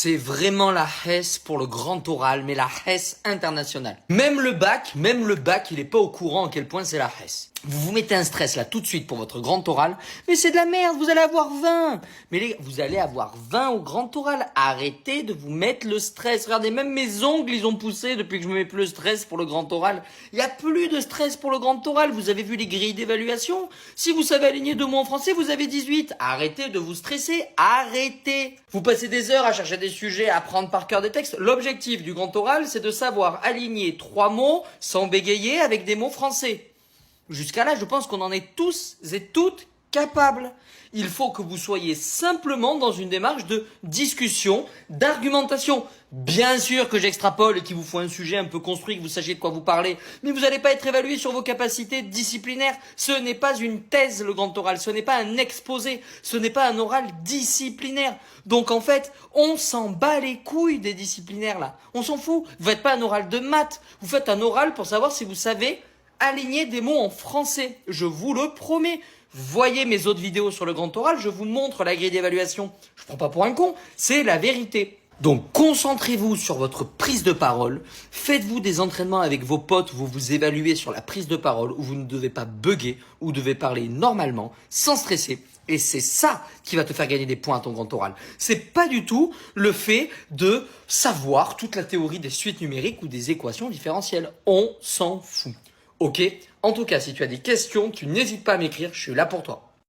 C'est vraiment la Hesse pour le grand oral, mais la Hesse internationale. Même le bac, il est pas au courant à quel point c'est la Hesse. Vous vous mettez un stress là tout de suite pour votre grand oral, mais c'est de la merde, vous allez avoir 20. Mais les gars, vous allez avoir 20 au grand oral. Arrêtez de vous mettre le stress. Regardez, même mes ongles, ils ont poussé depuis que je me mets plus le stress pour le grand oral. Il y a plus de stress pour le grand oral. Vous avez vu les grilles d'évaluation? Si vous savez aligner 2 mots en français, vous avez 18. Arrêtez de vous stresser. Arrêtez. Vous passez des heures à chercher des sujets, à apprendre par cœur des textes. L'objectif du grand oral, c'est de savoir aligner 3 mots sans bégayer avec des mots français. Jusqu'à là, je pense qu'on en est tous et toutes capables. Il faut que vous soyez simplement dans une démarche de discussion, d'argumentation. Bien sûr que j'extrapole et qu'il vous faut un sujet un peu construit, que vous sachiez de quoi vous parlez, mais vous n'allez pas être évalué sur vos capacités disciplinaires. Ce n'est pas une thèse, le grand oral, ce n'est pas un exposé, ce n'est pas un oral disciplinaire. Donc en fait, on s'en bat les couilles des disciplinaires là. On s'en fout. Vous faites pas un oral de maths, vous faites un oral pour savoir si vous savez aligner des mots en français, je vous le promets. Voyez mes autres vidéos sur le grand oral, je vous montre la grille d'évaluation. Je prends pas pour un con, c'est la vérité. Donc concentrez-vous sur votre prise de parole, faites-vous des entraînements avec vos potes où vous vous évaluez sur la prise de parole, où vous ne devez pas bugger, où vous devez parler normalement, sans stresser. Et c'est ça qui va te faire gagner des points à ton grand oral. C'est pas du tout le fait de savoir toute la théorie des suites numériques ou des équations différentielles. On s'en fout. Ok? En tout cas, si tu as des questions, tu n'hésites pas à m'écrire, je suis là pour toi.